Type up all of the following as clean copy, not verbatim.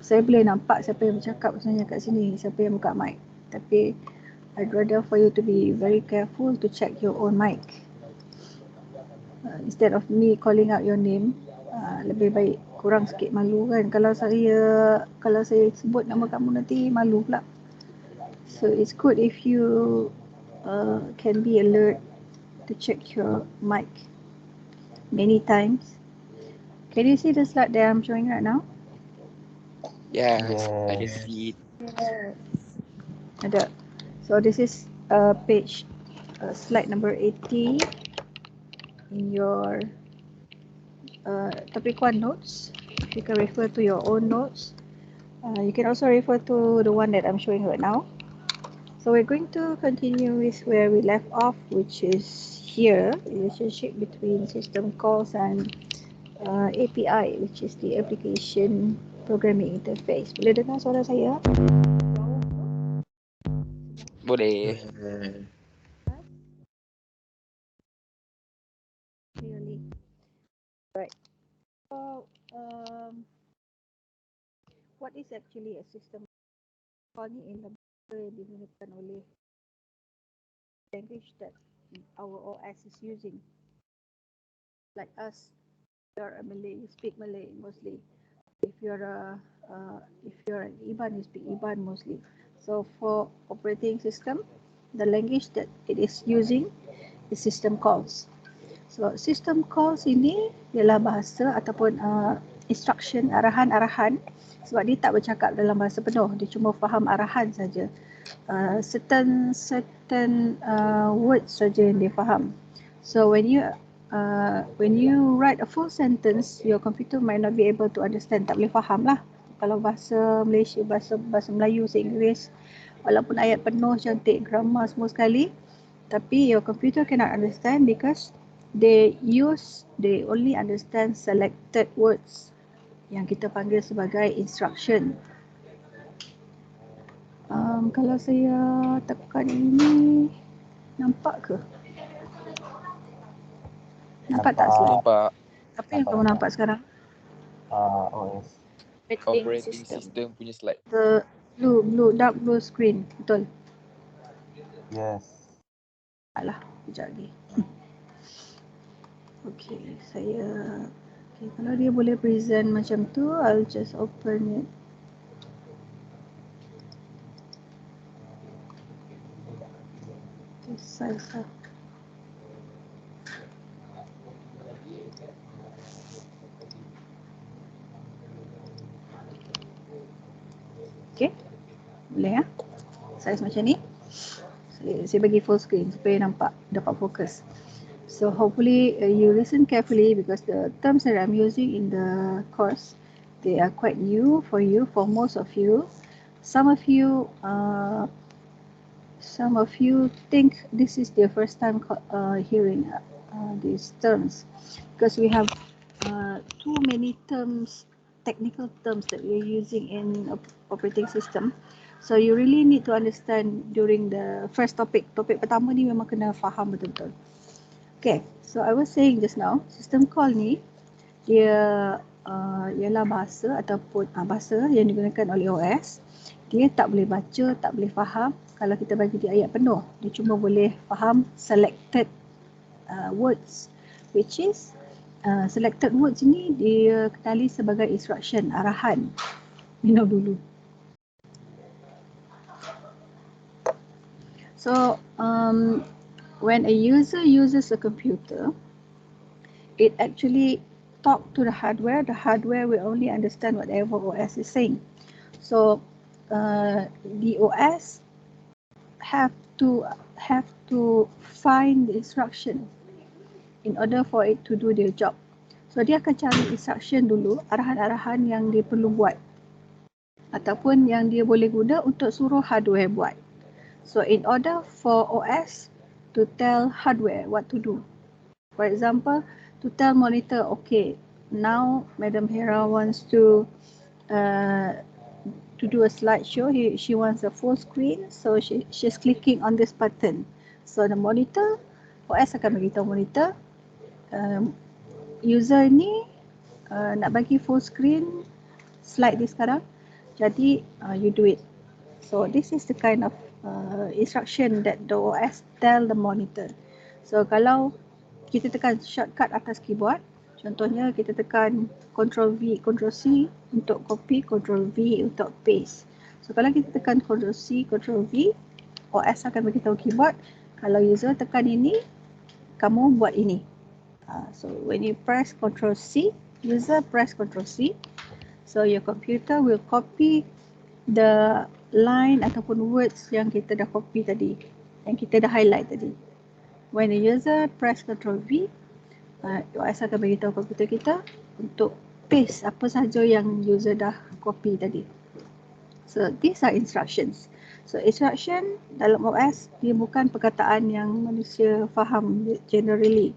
Saya boleh nampak siapa yang bercakap sebenarnya kat sini, siapa yang buka mic. Tapi I'd rather for you to be very careful to check your own mic. Instead of me calling out your name, lebih baik kurang sikit malu kan. Kalau saya sebut nama kamu nanti malu pula. So it's good if you can be alert to check your mic many times. Can you see the slide that I'm showing right now? Yes, I can see it. Yes. Ada. So this is page slide number 80 in your topic 1 notes. You can refer to your own notes. You can also refer to the one that I'm showing right now. So we're going to continue with where we left off, which is here, relationship between system calls and API, which is the application programming interface. Boleh dengar suara saya? Boleh. Clearly. Right. So, what is actually a system call ni in yang digunakan oleh language that our OS is using. Like us, you're a Malay, you speak Malay mostly. If you're an IBAN, you speak IBAN mostly. So for operating system, the language that it is using is system calls. So system calls ini ialah bahasa ataupun instruction, arahan-arahan, sebab dia tak bercakap dalam bahasa penuh, dia cuma faham arahan saja. Certain words saja yang dia faham. So when you write a full sentence, your computer might not be able to understand, tak boleh faham lah. Kalau bahasa Malaysia, bahasa Melayu, bahasa Inggeris, walaupun ayat penuh, cantik, grammar semua sekali, tapi your computer cannot understand because they only understand selected words yang kita panggil sebagai instruction. Kalau saya tekan ini, nampak ke? Nampak tak slide? Nampak. Apa yang kamu nampak sekarang? OS. Operating system punya slide. The dark blue screen, betul? Yes. Alah, sekejap lagi. Okay, kalau dia boleh present macam tu, I'll just open it. This size lah. Okay, boleh ya? Size macam ni. Saya bagi full screen supaya nampak, dapat fokus. So hopefully you listen carefully because the terms that I'm using in the course, they are quite new for you, for most of you. Some of you think this is their first time hearing these terms because we have too many terms, technical terms that we're using in operating system. So you really need to understand during the first topic pertama ni memang kena faham betul-betul. Okay, so I was saying just now, system call ni dia ialah bahasa ataupun bahasa yang digunakan oleh OS. Dia tak boleh baca, tak boleh faham kalau kita bagi dia ayat penuh. Dia cuma boleh faham selected words, which is selected words ini dia kenali sebagai instruction, arahan. Minum dulu. So when a user uses a computer, it actually talk to the hardware. The hardware will only understand whatever OS is saying. So the OS have to find the instruction in order for it to do their job. So dia akan cari instruction dulu, arahan-arahan yang dia perlu buat ataupun yang dia boleh guna untuk suruh hardware buat. So in order for OS to tell hardware what to do, for example, to tell monitor, okay, now Madam Hera wants to do a slideshow. She wants a full screen, so she's clicking on this button. So the monitor, OS akan beritahu monitor, user ni nak bagi full screen slide ni sekarang. Jadi you do it. So this is the kind of instruction that the OS tell the monitor. So kalau kita tekan shortcut atas keyboard, contohnya kita tekan Ctrl V, Ctrl C untuk copy, Ctrl V untuk paste. So kalau kita tekan Ctrl C, Ctrl V, OS akan beritahu keyboard, kalau user tekan ini, kamu buat ini. So when you press Ctrl C, user press Ctrl C, so your computer will copy the line ataupun words yang kita dah copy tadi, yang kita dah highlight tadi. When the user press Ctrl V, OS akan beritahu komputer kita untuk paste apa sahaja yang user dah copy tadi. So these are instructions. So instruction dalam OS dia bukan perkataan yang manusia faham generally.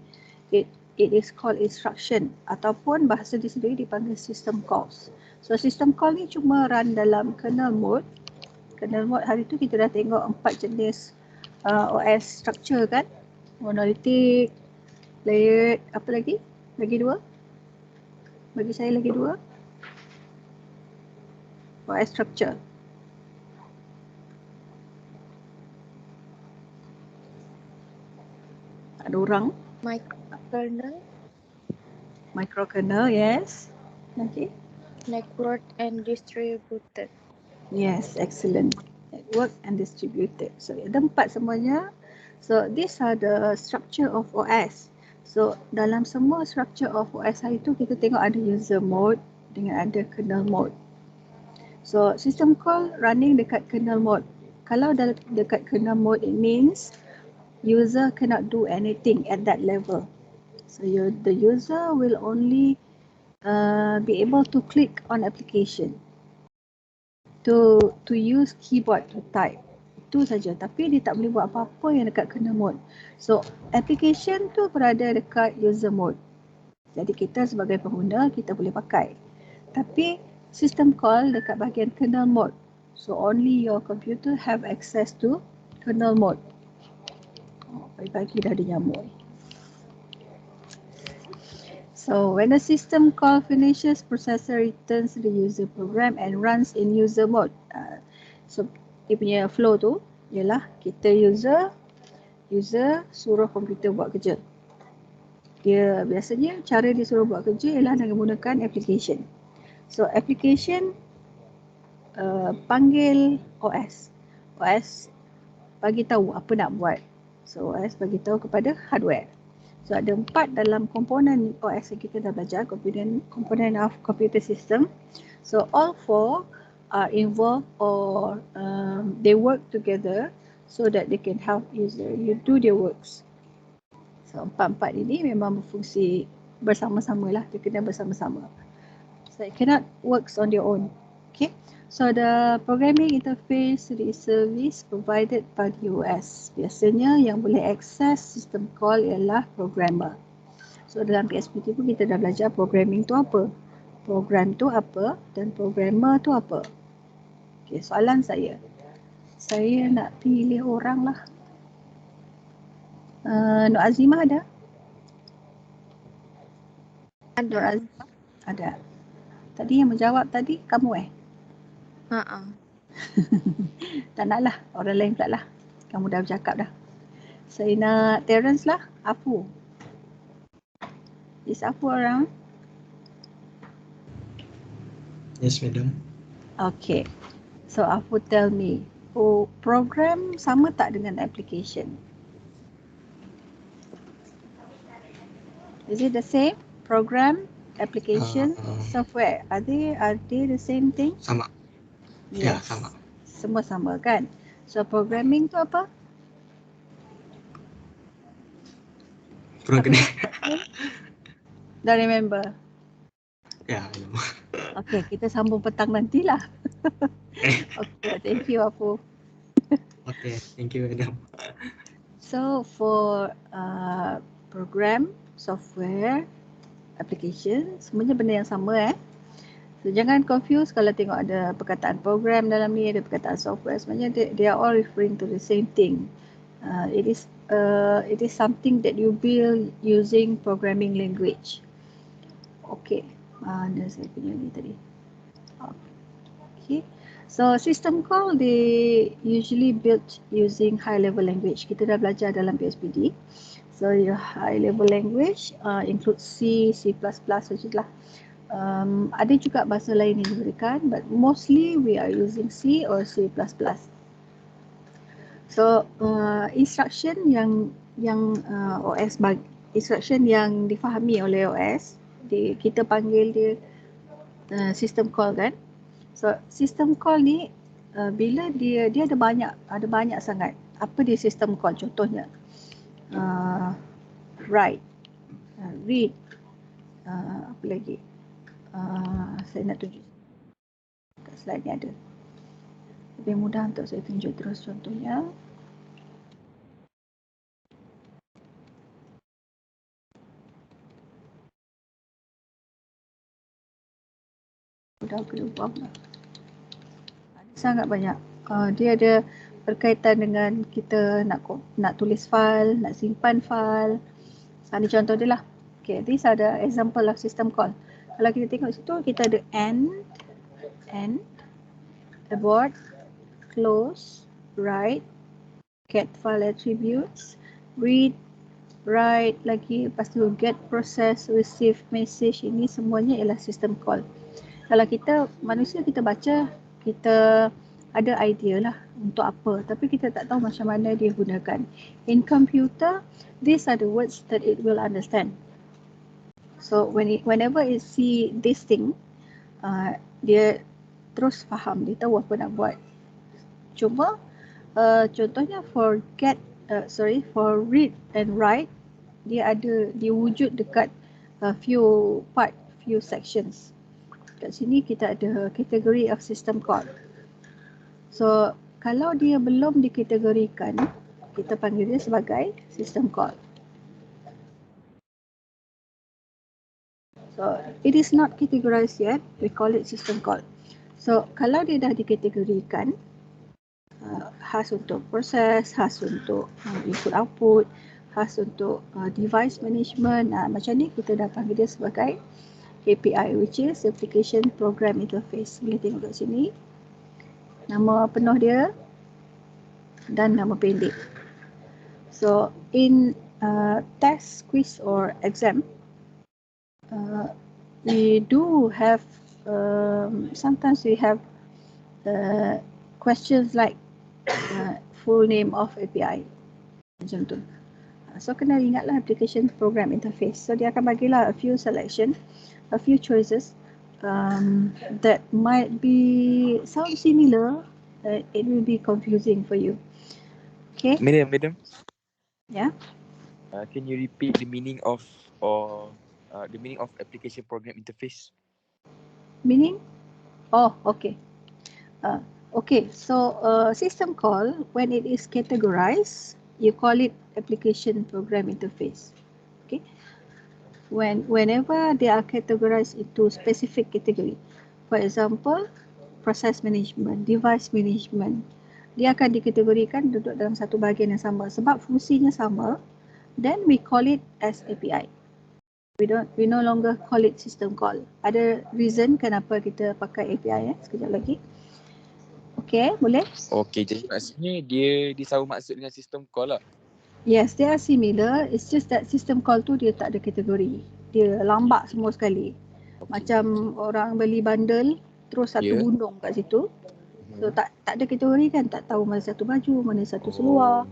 It is called instruction ataupun bahasa dia sendiri dipanggil system calls. So system call ni cuma run dalam kernel mode. Kernel mode hari tu kita dah tengok 4 jenis OS structure kan. Monolithic, layered, apa lagi? Lagi 2? Bagi saya lagi 2. OS structure. Ada orang? Microkernel, Microkernel, yes. Okay. network and distributed. Yes, excellent. Network and distributed. So ada 4 semuanya. So these are the structure of OS. So dalam semua structure of OS hari tu kita tengok ada user mode dengan ada kernel mode. So system call running dekat kernel mode. Kalau dekat kernel mode, it means user cannot do anything at that level. So the user will only be able to click on application, to use keyboard to type. Itu saja, tapi dia tak boleh buat apa-apa yang dekat kernel mode. So application tu berada dekat user mode. Jadi kita sebagai pengguna kita boleh pakai. Tapi system call dekat bahagian kernel mode. So only your computer have access to kernel mode. Pagi-pagi dah ada nyamuk. So when the system call finishes, processor returns the user program and runs in user mode. So dia punya flow tu ialah kita user suruh komputer buat kerja. Dia biasanya cara dia suruh buat kerja ialah dengan menggunakan application. So application panggil OS. OS bagi tahu apa nak buat. So OS bagi tahu kepada hardware. So ada 4 dalam komponen OS yang kita dah belajar, komponen of computer system. So all 4 are involved or they work together so that they can help user you do their works. So 4 ini memang berfungsi bersama-sama lah, dia kena bersama-sama. So it cannot works on their own. Okay. So the programming interface is service provided by the OS. Biasanya yang boleh access system call ialah programmer. So dalam PSPT pun kita dah belajar programming tu apa, program tu apa dan programmer tu apa. Okay, soalan saya nak pilih orang lah. Nur Azimah ada? Nur Azimah ada. Tadi yang menjawab tadi kamu Tak nak lah, orang lain pula lah. Kamu dah bercakap dah. Saya nak Terence lah, Afu. Is Afu around? Yes, madam. Okay. So Afu tell me, program sama tak dengan application? Is it the same? Program, application, software. Are they the same thing? Sama. Yes. Ya, sama. Semua sama kan? So programming tu apa? Program. Dah remember? Ya. Okay, kita sambung petang nantilah. Okay, thank you Afu. Okay, thank you, madam. So for program, software, application, semuanya benda yang sama So jangan confuse kalau tengok ada perkataan program dalam ni, ada perkataan software, sebenarnya they are all referring to the same thing. It is something that you build using programming language. Okay, mana saya punya ni tadi? Okay. So system call they usually built using high level language. Kita dah belajar dalam PSPD. So your high level language include C, C++ sajalah. Ada juga bahasa lain yang diberikan, but mostly we are using C or C++. So instruction yang OS bagi, instruction yang difahami oleh OS, kita panggil dia system call kan. So system call ni bila dia ada banyak sangat. Apa dia system call? Contohnya write, read, apa lagi? Saya nak tunjuk kat slide ni ada. Lebih mudah untuk saya tunjuk terus contohnya. Sudah kena buang lah. Ada sangat banyak. Dia ada berkaitan dengan kita nak tulis file, nak simpan file. Ini contoh dia lah. Okay, these are the example of system call. Kalau kita tengok situ, kita ada end, abort, close, write, get file attributes, read, write lagi, lepas tu get process, receive message. Ini semuanya ialah system call. Kalau kita manusia, kita baca, kita ada idea lah untuk apa, tapi kita tak tahu macam mana dia gunakan. In computer, these are the words that it will understand. So whenever it see this thing, dia terus faham, dia tahu apa nak buat. Cuma contohnya for read and write, dia wujud dekat few sections. Kat sini kita ada kategori of system call. So kalau dia belum dikategorikan, kita panggil dia sebagai system call. So it is not categorized yet, we call it system call. So kalau dia dah dikategorikan, khas untuk proses, khas untuk input output, khas untuk device management, macam ni kita dah panggil dia sebagai API, which is Application Program Interface. Boleh tengok kat sini nama penuh dia dan nama pendek. So in test, quiz or exam, we do have sometimes we have questions like full name of API macam tu. So kena ingatlah application program interface. So dia akan bagilah a few selection, a few choices that might be sound similar. It will be confusing for you. Okay. Madam. Yeah. Can you repeat the meaning of application program interface? Meaning? Oh, okay. Okay, so system call, when it is categorized, you call it application program interface. Okay. Whenever they are categorized into specific category, for example, process management, device management, dia akan dikategorikan duduk dalam satu bahagian yang sama sebab fungsinya sama. Then we call it as API. We no longer call it system call. Ada reason kenapa kita pakai API sekejap lagi. Okay, boleh? Okay, jadi maksudnya dia sama maksud dengan system call lah. Yes, they are similar. It's just that system call tu dia tak ada kategori. Dia lambak semua sekali. Macam orang beli bundle terus satu bundung kat situ. So tak ada kategori kan, tak tahu mana satu baju, mana satu seluar.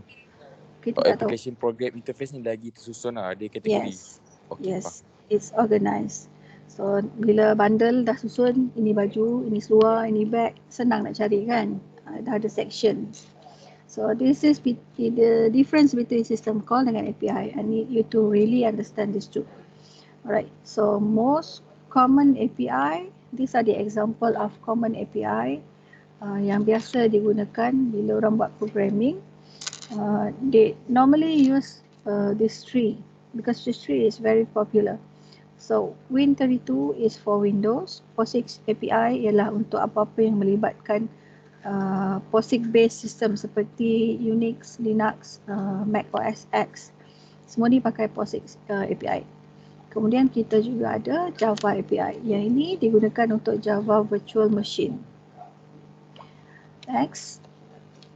Kita tak tahu. Application program interface ni lagi tersusun lah, ada kategori. Yes. Okay, yes, it's organized. So bila bundle dah susun, ini baju, ini seluar, ini bag, senang nak cari kan. Dah ada section. So this is the difference between system call dengan API. I need you to really understand this too. Alright, so most common API, these are the example of common API yang biasa digunakan bila orang buat programming. They normally use this tree because this tree is very popular. So Win32 is for Windows, POSIX API ialah untuk apa-apa yang melibatkan POSIX based system seperti Unix, Linux, Mac OS X. Semua ni pakai POSIX API. Kemudian kita juga ada Java API. Yang ini digunakan untuk Java Virtual Machine. Next.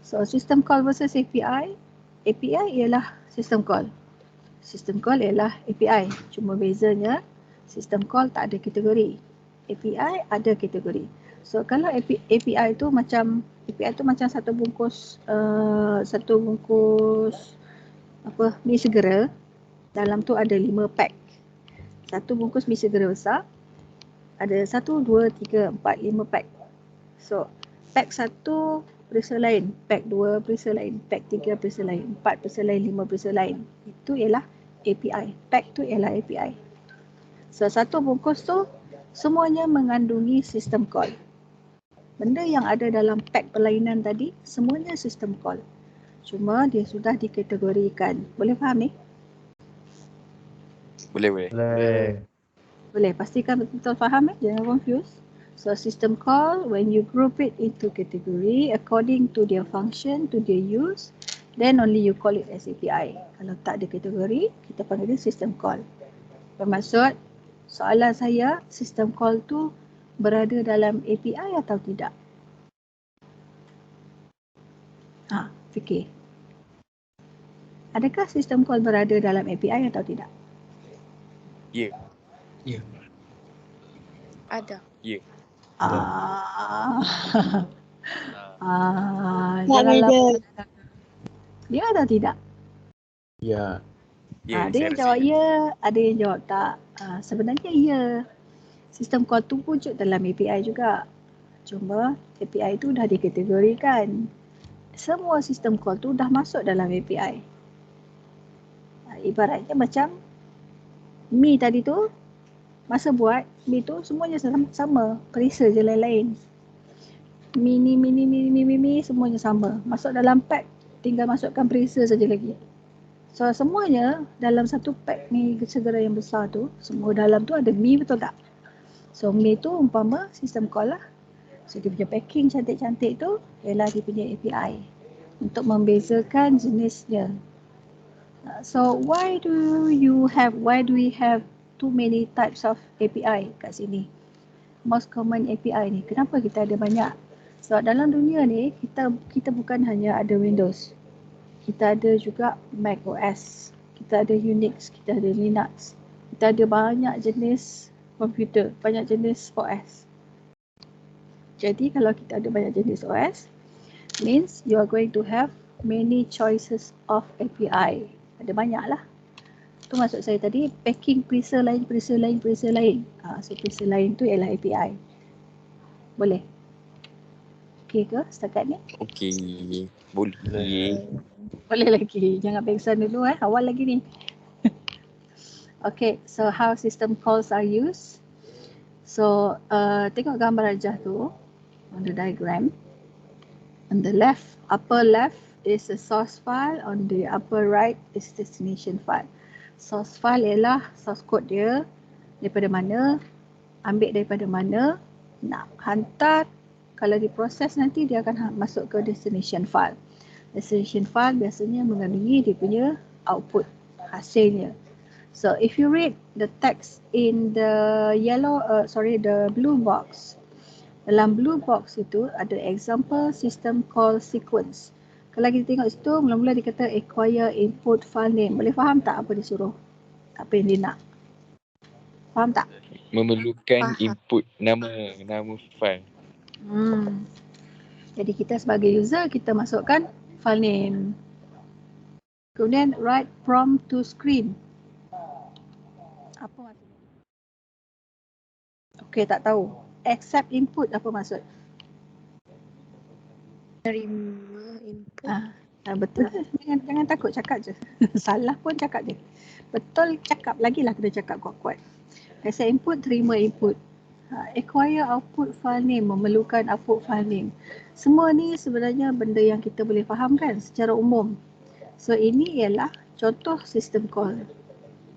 So system call versus API. API ialah system call. System call ialah API. Cuma bezanya system call tak ada kategori. API ada kategori. So kalau API tu macam satu bungkus mi segera. Dalam tu ada 5 pack. Satu bungkus mi segera besar ada 1, 2, 3, 4, 5 pack. So pack 1 perisa lain, pack 2 perisa lain, pack 3 perisa lain, 4 perisa lain, 5 perisa lain. Itu ialah API. Pack tu ialah API. So satu bungkus tu semuanya mengandungi sistem call. Benda yang ada dalam pack perlainan tadi semuanya sistem call. Cuma dia sudah dikategorikan. Boleh faham ni? Boleh. Boleh. Pastikan betul-betul faham jangan confuse. So system call, when you group it into category according to their function, to their use, then only you call it as API. Kalau tak ada kategori, kita panggil dia system call. Bermaksud, soalan saya, system call tu berada dalam API atau tidak? Fikir. Adakah system call berada dalam API atau tidak? Ya. Ada. Ya. Janganlah. Ya atau tidak? Ya, Ada saya yang rasa jawab ya. ya, ada yang jawab tak. Sebenarnya ya. Sistem call tu wujud dalam API juga. Cuma API tu dah dikategorikan. Semua sistem call tu dah masuk dalam API. Ibaratnya macam Mi tadi tu, masa buat Mi tu semuanya sama. Perisa je lain-lain. Mi semuanya sama. Masuk dalam pack, tinggal masukkan perisa saja lagi. So semuanya dalam satu pack Mi segera yang besar tu, semua dalam tu ada Mi, betul tak? So Mi tu umpama sistem call lah. So dia punya packing cantik-cantik tu ialah dia punya API untuk membezakan jenisnya. So why do we have too many types of API kat sini? Most common API ni, kenapa kita ada banyak? Sebab dalam dunia ni kita bukan hanya ada Windows. Kita ada juga Mac OS, kita ada Unix, kita ada Linux. Kita ada banyak jenis komputer, banyak jenis OS. Jadi kalau kita ada banyak jenis OS, means you are going to have many choices of API. Ada banyak lah. Tu maksud saya tadi, packing perisa lain. So perisa lain tu ialah API. Boleh? Okey ke setakat ni? Okey. Boleh. Boleh lagi. Jangan pengsan dulu awal lagi ni. Okay, so how system calls are used. So tengok gambar rajah tu on the diagram. On the left, upper left is a source file, on the upper right is destination file. Source file ialah source code dia, daripada mana, ambil daripada mana, nak hantar, kalau diproses nanti dia akan masuk ke destination file. Destination file biasanya mengandungi dia punya output, hasilnya. So if you read the text in the the blue box, dalam blue box itu ada example system call sequence. Kalau kita tengok situ, mula-mula dia kata acquire input file name. Boleh faham tak apa dia suruh? Apa yang dia nak? Faham tak? Memerlukan input nama file. Jadi kita sebagai user, kita masukkan file name. Kemudian write prompt to screen. Apa maksudnya? Okey, tak tahu. Accept input apa maksud? Terima input. Betul. Jangan takut, cakap je. Salah pun cakap je. Betul cakap, lagilah kena cakap kuat-kuat. Accept input, terima input. Acquire output file name, memerlukan output file name. Semua ni sebenarnya benda yang kita boleh fahamkan secara umum. So ini ialah contoh system call.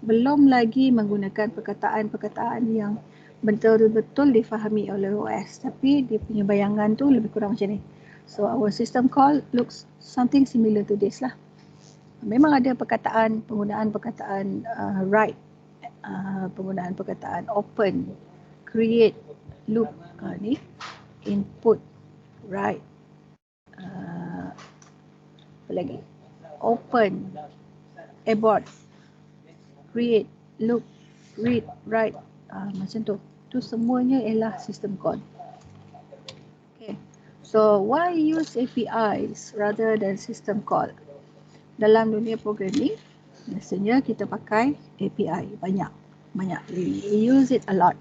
Belum lagi menggunakan perkataan-perkataan yang betul-betul difahami oleh OS, tapi dia punya bayangan tu lebih kurang macam ni. So our system call looks something similar to this lah. Memang ada penggunaan perkataan write, penggunaan perkataan open, create, loop, ni input, write, Apa lagi? Open, abort, create, look, read, write. Macam tu. Tu semuanya ialah system call. Okay. So why use APIs rather than system call? Dalam dunia programming, biasanya kita pakai API banyak. We use it a lot.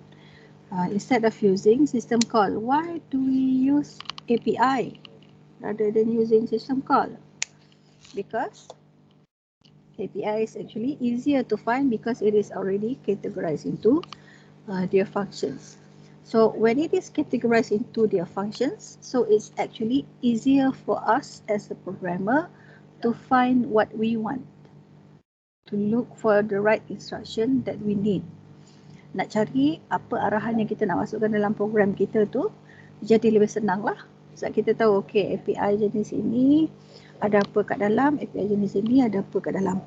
Instead of using system call, why do we use API rather than using system call? Because API is actually easier to find because it is already categorized into their functions. So when it is categorized into their functions, so it's actually easier for us as a programmer to find what we want, to look for the right instruction that we need. Nak cari apa arahan yang kita nak masukkan dalam program kita tu jadi lebih senang lah. Sebab kita tahu okay, API jenis ini ada apa kat dalam, API jenis ini ada apa kat dalam.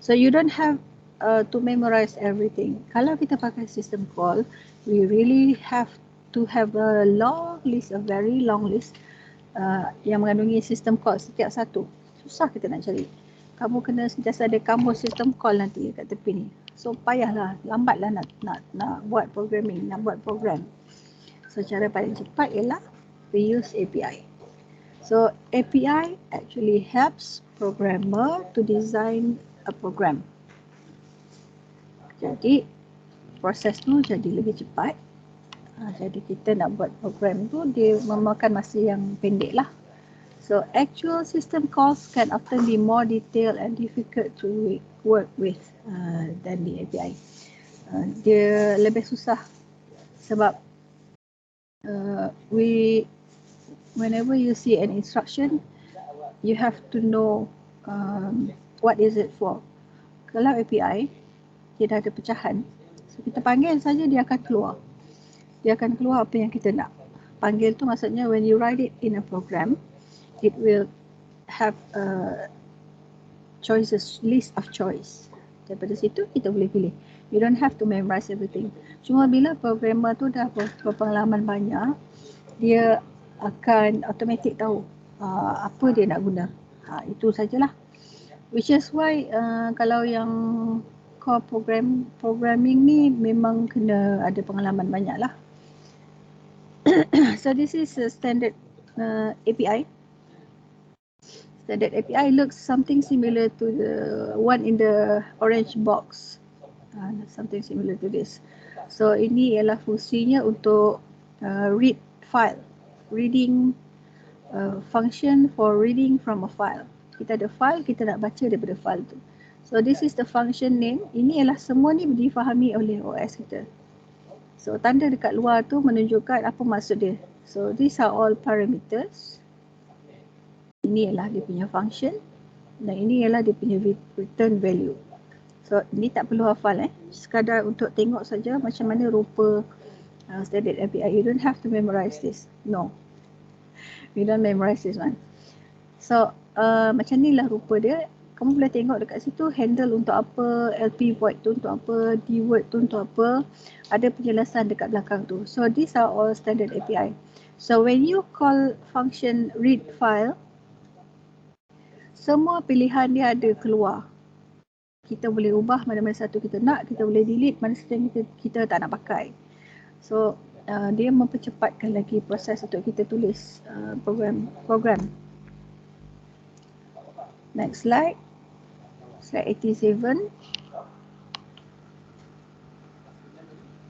So you don't have to memorize everything. Kalau kita pakai system call, we really have to have a long list, a very long list yang mengandungi system call setiap satu. Susah kita nak cari. Kamu kena sentiasa ada kamus system call nanti kat tepi ni. So payahlah, lambatlah nak buat programming, nak buat program. So cara paling cepat ialah we use API. So API actually helps programmer to design a program. Jadi proses tu jadi lebih cepat. Jadi kita nak buat program tu dia memakan masa yang pendek lah. So actual system calls can often be more detailed and difficult to work with than the API. Dia lebih susah sebab whenever you see an instruction, you have to know what is it for. Kalau API, dia dah ada pecahan. So kita panggil saja dia akan keluar. Dia akan keluar apa yang kita nak. Panggil tu maksudnya when you write it in a program, it will have a list of choice. Daripada situ kita boleh pilih. You don't have to memorize everything. Cuma bila programmer tu dah berpengalaman banyak, dia akan automatic tahu apa dia nak guna. Itu sajalah. Which is why kalau yang core programming ni memang kena ada pengalaman banyak lah. So this is a standard API. Standard API looks something similar to the one in the orange box. Something similar to this. So ini ialah fungsinya untuk read file. Reading function for reading from a file. Kita ada file, kita nak baca daripada file tu. So this is the function name. Ini ialah semua ni difahami oleh OS kita. So tanda dekat luar tu menunjukkan apa maksud dia. So these are all parameters. Ini ialah dia punya function dan ini ialah dia punya return value. So ini tak perlu hafal sekadar untuk tengok saja macam mana rupa standard API. You don't have to memorize this. No. You don't memorize this one. So macam ni lah rupa dia. Kamu boleh tengok dekat situ handle untuk apa, LP void tu untuk apa, dword tu untuk apa. Ada penjelasan dekat belakang tu. So these are all standard API. So when you call function read file, semua pilihan dia ada keluar. Kita boleh ubah mana-mana satu kita nak, kita boleh delete mana satu yang kita tak nak pakai. So dia mempercepatkan lagi proses untuk kita tulis program. Next slide. Slide 87.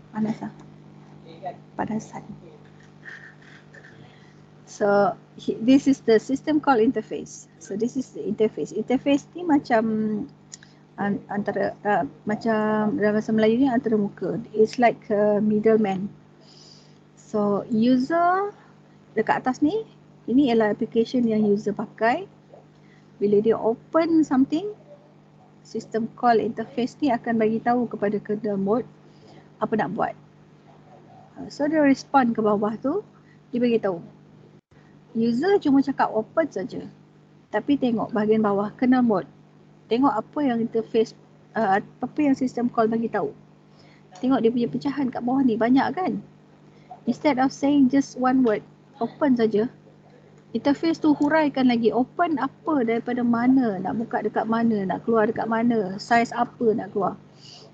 Panas ah. Panasan. So this is the system call interface. So this is the interface. Interface ni macam antara macam dalam bahasa Melayu ni antara muka. It's like a middleman. So user dekat atas ni, ini ialah application yang user pakai. Bila dia open something, system call interface ni akan bagi tahu kepada kernel mode apa nak buat. So dia respond ke bawah tu, dia bagi tahu. User cuma cakap open saja. Tapi tengok bahagian bawah kernel mode. Tengok apa yang interface apa yang system call bagi tahu. Tengok dia punya pecahan kat bawah ni banyak kan? Instead of saying just one word, open saja. Interface tu huraikan lagi, open apa, daripada mana, nak buka dekat mana, nak keluar dekat mana, size apa nak keluar.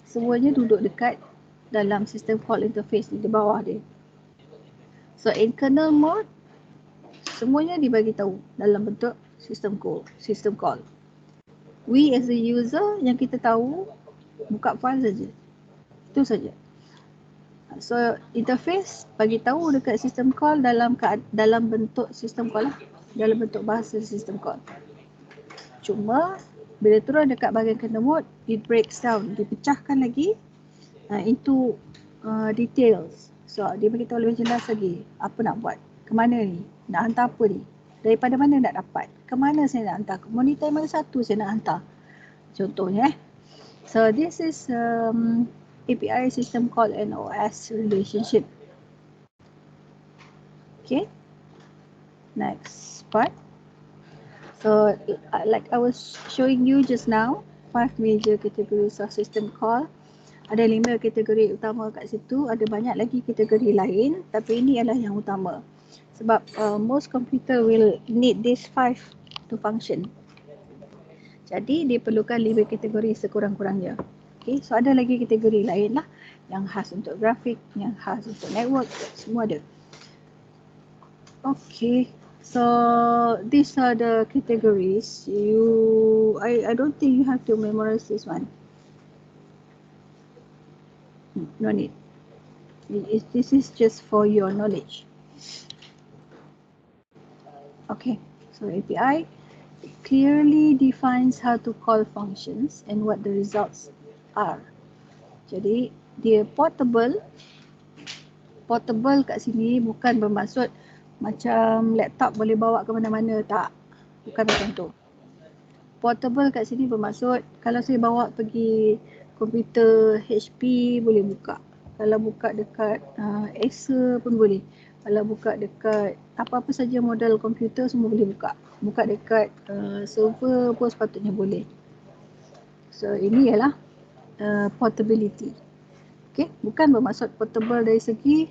Semuanya duduk dekat dalam system call interface ni, di bawah dia. So in kernel mode, semuanya dibagi tahu dalam bentuk system call. We as a user, yang kita tahu buka file saja. Itu saja. So interface bagi tahu dekat system call dalam bentuk system call lah, dalam bentuk bahasa system call. Cuma bila turun dekat bahagian kernel mode, it breaks down, dipecahkan lagi into details. So dia beritahu lebih jelas lagi apa nak buat, ke mana ni, nak hantar apa ni, daripada mana nak dapat, ke mana saya nak hantar, monitor mana satu saya nak hantar, contohnya. So this is API system call and OS relationship. Okay, next part. So like I was showing you just now, 5 major categories of system call. Ada 5 kategori utama kat situ, ada banyak lagi kategori lain, tapi ini adalah yang utama. Sebab most computer will need these 5 to function. Jadi dia perlukan 5 kategori sekurang-kurangnya. Okay, so ada lagi kategori lain lah, yang khas untuk grafik, yang khas untuk network, semua ada. Okay, so these are the categories. I don't think you have to memorize this one. No need. This is just for your knowledge. Okay, so API clearly defines how to call functions and what the results are. Jadi dia portable. Portable kat sini bukan bermaksud macam laptop boleh bawa ke mana-mana, tak. Bukan macam tu. Portable kat sini bermaksud kalau saya bawa pergi komputer HP boleh buka. Kalau buka dekat Acer pun boleh. Kalau buka dekat apa-apa saja model komputer semua boleh buka. Buka dekat server pun sepatutnya boleh. So ini ialah portability. Okay, bukan bermaksud portable dari segi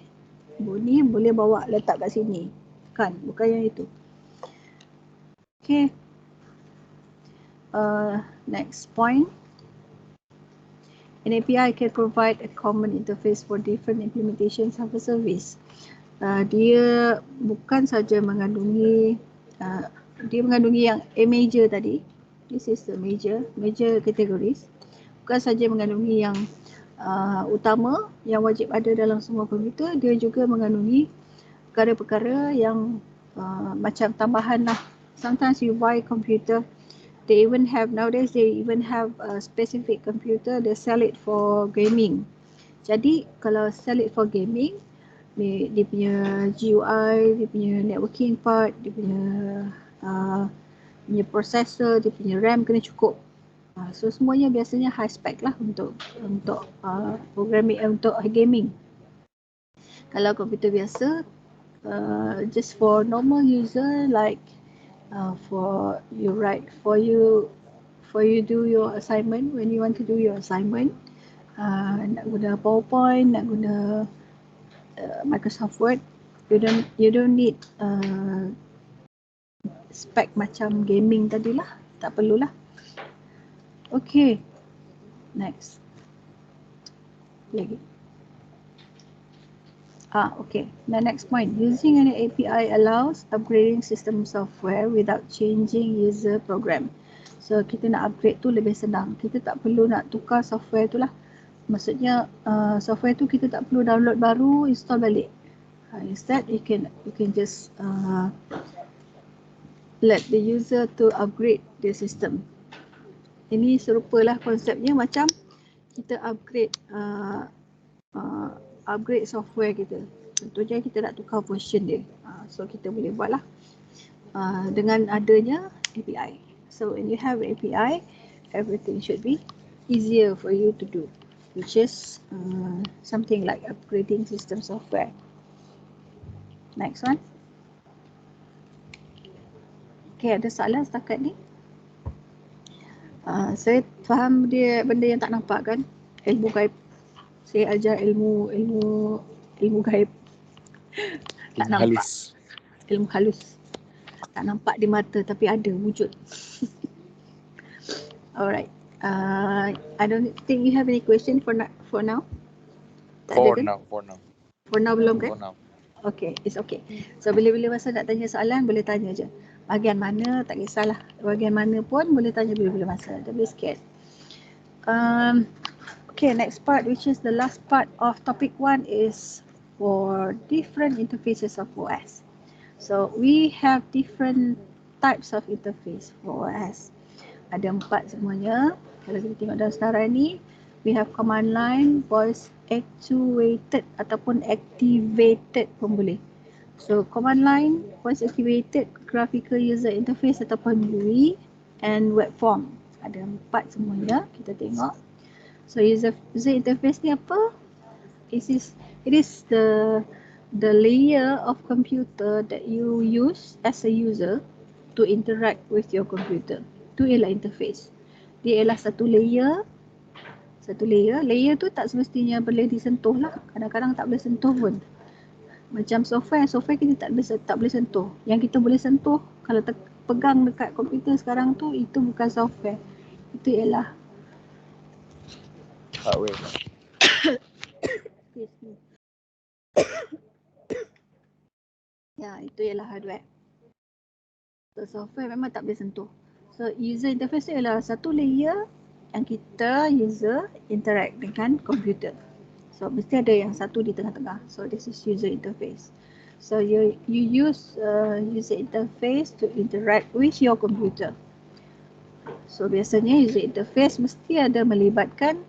ni boleh bawa letak kat sini. Bukan yang itu. Okay. Next point. An API can provide a common interface for different implementations of a service. Dia bukan saja mengandungi dia mengandungi yang A major tadi. This is the major categories. Bukan saja mengandungi yang utama yang wajib ada dalam semua komputer, dia juga mengandungi perkara-perkara yang macam tambahan lah. Sometimes you buy computer, nowadays they even have a specific computer, they sell it for gaming. Jadi kalau sell it for gaming, dia punya GUI, dia punya networking part, dia punya processor, dia punya RAM kena cukup. So semuanya biasanya high spec lah untuk programming, untuk gaming. Kalau komputer biasa, just for normal user, like for you do your assignment, when you want to do your assignment, nak guna PowerPoint, nak guna Microsoft Word, you don't need spec macam gaming tadilah, tak perlulah. Okay, next. Lagi. Okay. The next point. Using an API allows upgrading system software without changing user program. So kita nak upgrade tu lebih senang. Kita tak perlu nak tukar software tu lah. Maksudnya software tu kita tak perlu download baru, install balik. Instead you can just let the user to upgrade the system. Ini serupalah konsepnya macam kita upgrade software kita. Contohnya kita nak tukar version dia. So kita boleh buat lah dengan adanya API. So when you have API, everything should be easier for you to do, which is something like upgrading system software. Next one. Okay, ada soalan setakat ni? Saya faham dia benda yang tak nampak kan? Ilmu gaib. Saya ajar ilmu gaib. Tak nampak. Ilmu halus. Tak nampak di mata tapi ada wujud. Alright. I don't think you have any question for now. Tak ada kan? For now belum kan? For now. Okay, it's okay. So bila-bila masa nak tanya soalan boleh tanya je. Bahagian mana tak kisahlah. Bahagian mana pun boleh tanya bila-bila masa. Don't be scared. Okay, next part which is the last part of topic 1 is for different interfaces of OS. So we have different types of interface for OS. Ada 4 semuanya. Kalau kita tengok dalam senarai ni, we have command line, voice actuated ataupun activated pun boleh. So command line, voice activated, graphical user interface ataupun GUI, and web form. Ada 4 semuanya. Kita tengok. So user interface ni apa? It is the layer of computer that you use as a user to interact with your computer. Itu ialah interface. Dia ialah satu layer. Layer tu tak semestinya boleh disentuh lah. Kadang-kadang tak boleh sentuh pun. Macam software kita tak boleh sentuh. Yang kita boleh sentuh kalau pegang dekat komputer sekarang tu, itu bukan software. Itu ialah Hardware. Ya, itu ialah hardware. So software memang tak boleh sentuh. So user interface tu ialah satu layer yang kita user interact dengan komputer. So mesti ada yang satu di tengah-tengah. So this is user interface. So you use user interface to interact with your computer. So biasanya user interface mesti ada melibatkan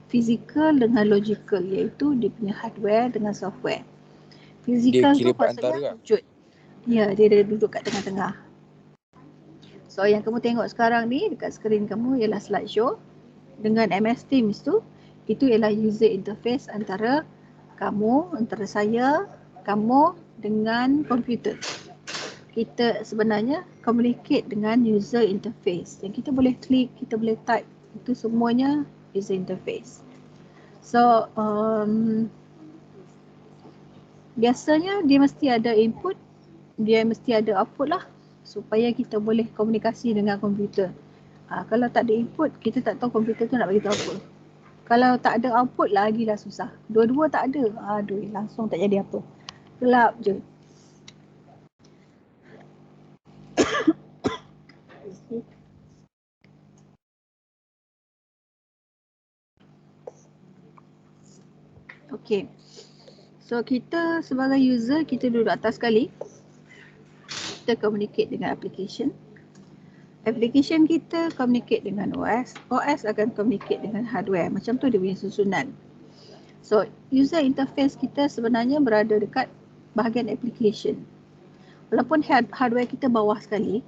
physical dengan logical, iaitu dia punya hardware dengan software. Physical tu maksudnya wujud. Ya, dia ada duduk kat tengah-tengah. So yang kamu tengok sekarang ni dekat skrin kamu ialah slideshow dengan MS Teams tu, itu ialah user interface antara kamu, antara saya, kamu dengan komputer. Kita sebenarnya communicate dengan user interface. Yang kita boleh klik, kita boleh type, itu semuanya user interface. So biasanya dia mesti ada input, dia mesti ada output lah, supaya kita boleh komunikasi dengan komputer. Kalau tak ada input, kita tak tahu komputer tu nak bagi tahu apa. Kalau tak ada output lagilah susah. Dua-dua tak ada, aduh langsung tak jadi apa. Gelap je. Okay. So kita sebagai user, kita duduk atas sekali. Kita communicate dengan application. Application kita communicate dengan OS. OS akan communicate dengan hardware. Macam tu dia punya susunan. So user interface kita sebenarnya berada dekat bahagian application. Walaupun hardware kita bawah sekali,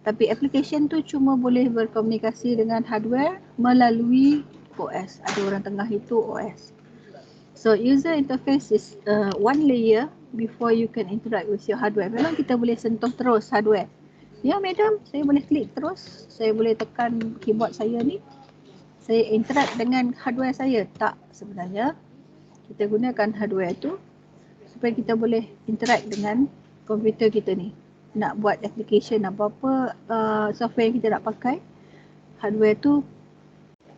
tapi application tu cuma boleh berkomunikasi dengan hardware melalui OS. Ada orang tengah itu OS. So user interface is one layer before you can interact with your hardware. Memang kita boleh sentuh terus hardware. Ya madam, saya boleh klik terus, saya boleh tekan keyboard saya ni, saya interact dengan hardware saya. Tak, sebenarnya kita gunakan hardware tu supaya kita boleh interact dengan komputer kita ni. Nak buat application apa-apa software yang kita nak pakai, hardware tu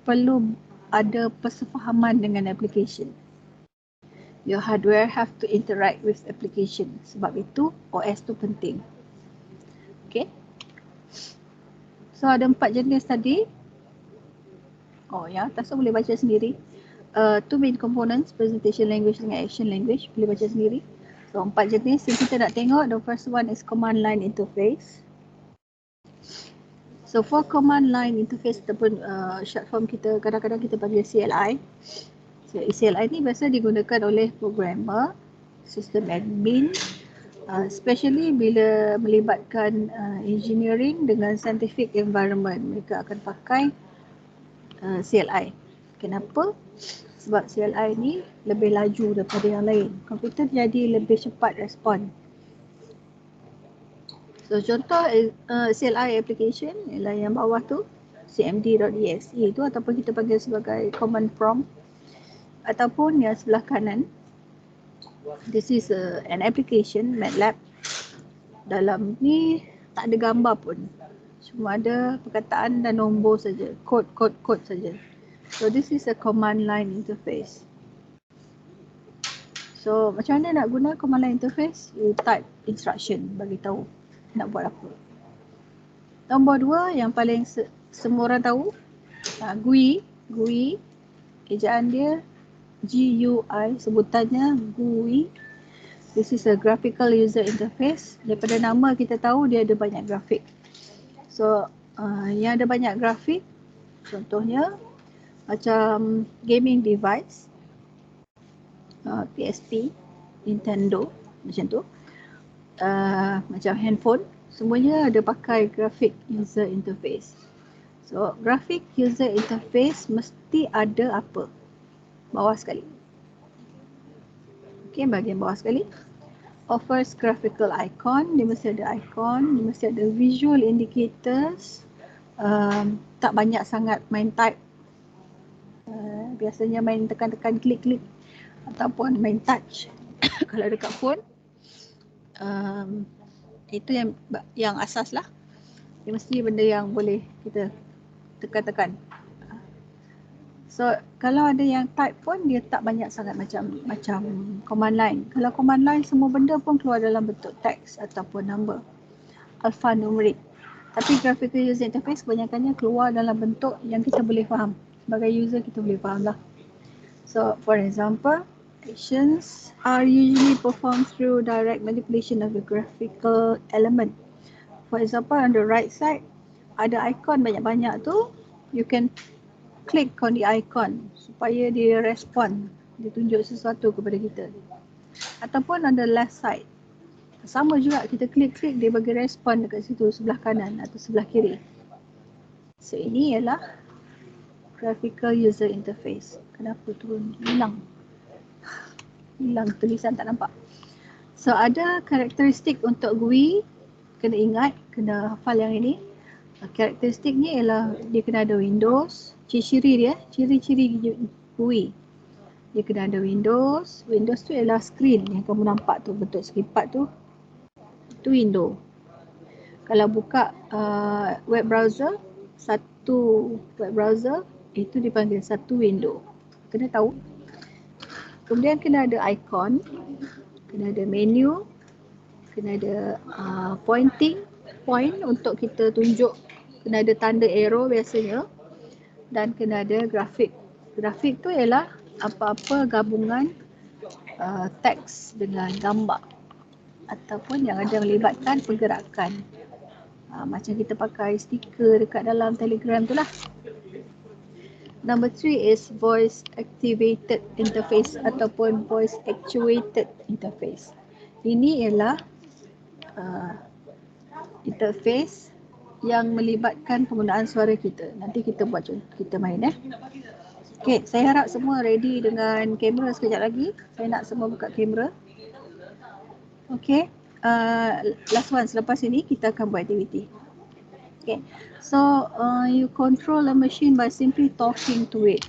perlu ada persefahaman dengan application. Your hardware have to interact with application. Sebab itu OS tu penting. Okay. So ada 4 jenis tadi. Oh ya, atas tu boleh baca sendiri. Two main components, presentation language dengan action language. Boleh baca sendiri. So 4 jenis yang kita nak tengok. The first one is command line interface. So for command line interface ataupun short form kita, kadang-kadang kita panggil CLI. So CLI ni biasa digunakan oleh programmer, system admin, especially bila melibatkan engineering dengan scientific environment. Mereka akan pakai CLI. Kenapa? Sebab CLI ni lebih laju daripada yang lain. Komputer jadi lebih cepat respon. So contoh CLI application ialah yang bawah tu, cmd.exe tu, ataupun kita panggil sebagai command prompt, ataupun yang sebelah kanan, this is an application MATLAB. dalam ni tak ada gambar pun. Cuma ada perkataan dan nombor saja, kod saja. So this is a command line interface. So macam mana nak guna command line interface? You type instruction, bagi tahu nak buat apa. Nombor 2 yang paling semua orang tahu, GUI, ejaan dia GUI, sebutannya GUI. This is a graphical user interface. Daripada nama kita tahu dia ada banyak grafik. So yang ada banyak grafik, contohnya macam gaming device, PSP, Nintendo, macam tu, macam handphone, semuanya ada pakai graphic user interface. So graphic user interface mesti ada apa? Bawah sekali. Okay, bahagian bawah sekali. Offers graphical icon, dia mesti ada icon, dia mesti ada visual indicators, tak banyak sangat main type, biasanya main tekan-tekan klik-klik ataupun main touch. Kalau dekat phone, itu yang asas lah, dia mesti benda yang boleh kita tekan-tekan. So kalau ada yang type pun dia tak banyak sangat macam command line. Kalau command line semua benda pun keluar dalam bentuk teks ataupun number, alphanumeric. Tapi graphical user interface kebanyakannya keluar dalam bentuk yang kita boleh faham. Sebagai user kita boleh faham lah. So for example, actions are usually performed through direct manipulation of the graphical element. For example, on the right side ada icon banyak-banyak tu, you can click on the icon supaya dia respond, dia tunjuk sesuatu kepada kita. Ataupun on the left side, sama juga, kita klik-klik dia bagi respon dekat situ, sebelah kanan atau sebelah kiri. So ini ialah graphical user interface. Kenapa turun? Hilang tulisan, tak nampak. So ada karakteristik untuk GUI, kena ingat, kena hafal yang ini. Karakteristiknya ialah dia kena ada Windows, ciri-ciri GUI. Dia kena ada Windows tu ialah screen yang kamu nampak tu, bentuk seripat tu, itu window. Kalau buka web browser, satu web browser, itu dipanggil satu window. Kena tahu. Kemudian kena ada icon, kena ada menu, kena ada point untuk kita tunjuk, kena ada tanda arrow biasanya, dan kena ada grafik. Grafik tu ialah apa-apa gabungan teks dengan gambar ataupun yang ada melibatkan pergerakan. Macam kita pakai stiker dekat dalam Telegram tu lah. Number 3 is voice activated interface ataupun voice actuated interface. Ini ialah interface yang melibatkan penggunaan suara kita. Nanti kita buat contoh, kita main Okay, saya harap semua ready dengan kamera sekejap lagi. Saya nak semua buka kamera. Okay, last one, selepas ini kita akan buat aktiviti. Okay, so you control a machine by simply talking to it.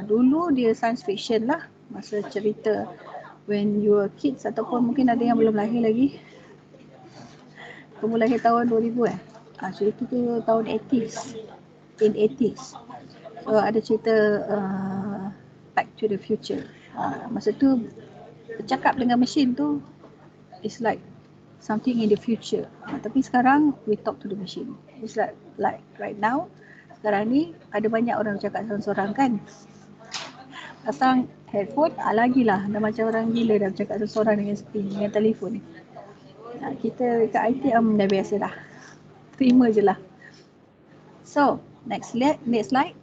Dulu dia science fiction lah, masa cerita when you were kids ataupun mungkin ada yang belum lahir lagi. Kamu lahir tahun 2000 cerita tu tahun 80s, in 80s. So ada cerita Back to the Future. Masa tu bercakap dengan mesin tu it's like something in the future. Tapi sekarang we talk to the machine. It's like right now, sekarang ni ada banyak orang bercakap seorang-seorang kan. Pasang headphone, lagilah dah macam orang gila dah bercakap seorang-seorang dengan telefon ni. Kita dekat IT dah biasa dah. Terima je lah. So, next slide.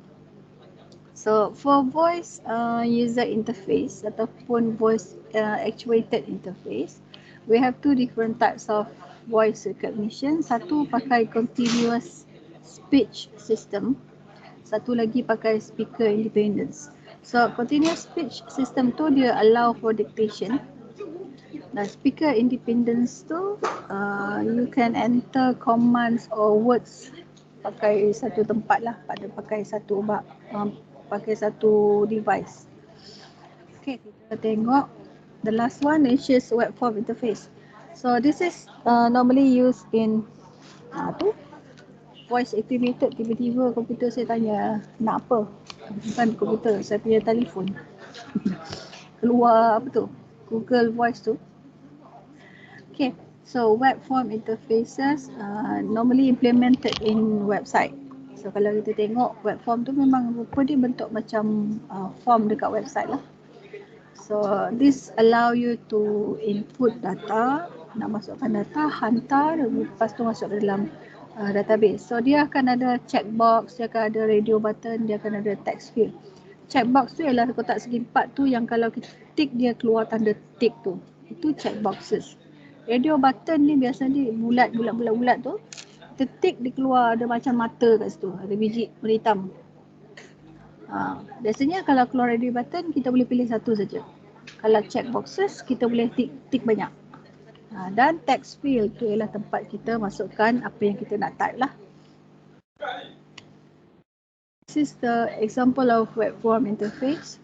So, for voice user interface ataupun voice actuated interface, we have two different types of voice recognition. Satu pakai continuous speech system, satu lagi pakai speaker independence. So, continuous speech system tu dia allow for dictation. Nah, speaker independence tu you can enter commands or words pakai satu tempat lah, pakai satu device. Okay, kita tengok the last one is just web form interface. So this is normally used in tu voice activated. Tiba-tiba komputer saya tanya nak apa, bukan komputer, saya punya telefon keluar apa tu, Google Voice tu. Okay, so web form interfaces normally implemented in website. So kalau kita tengok web form tu memang rupa dia bentuk macam form dekat website lah. So this allow you to input data, nak masukkan data, hantar, lepas tu masuk dalam database. So dia akan ada checkbox, dia akan ada radio button, dia akan ada text field. Checkbox tu ialah kotak segi empat tu yang kalau kita tick dia keluar tanda tick tu. Itu checkboxes. Radio button ni biasa dia bulat tu. Kita tick dia keluar ada macam mata kat situ, ada biji warna hitam. Biasanya kalau keluar radio button kita boleh pilih satu saja. Kalau checkboxes kita boleh tick banyak. Dan text field tu ialah tempat kita masukkan apa yang kita nak type lah. This is the example of web form interface.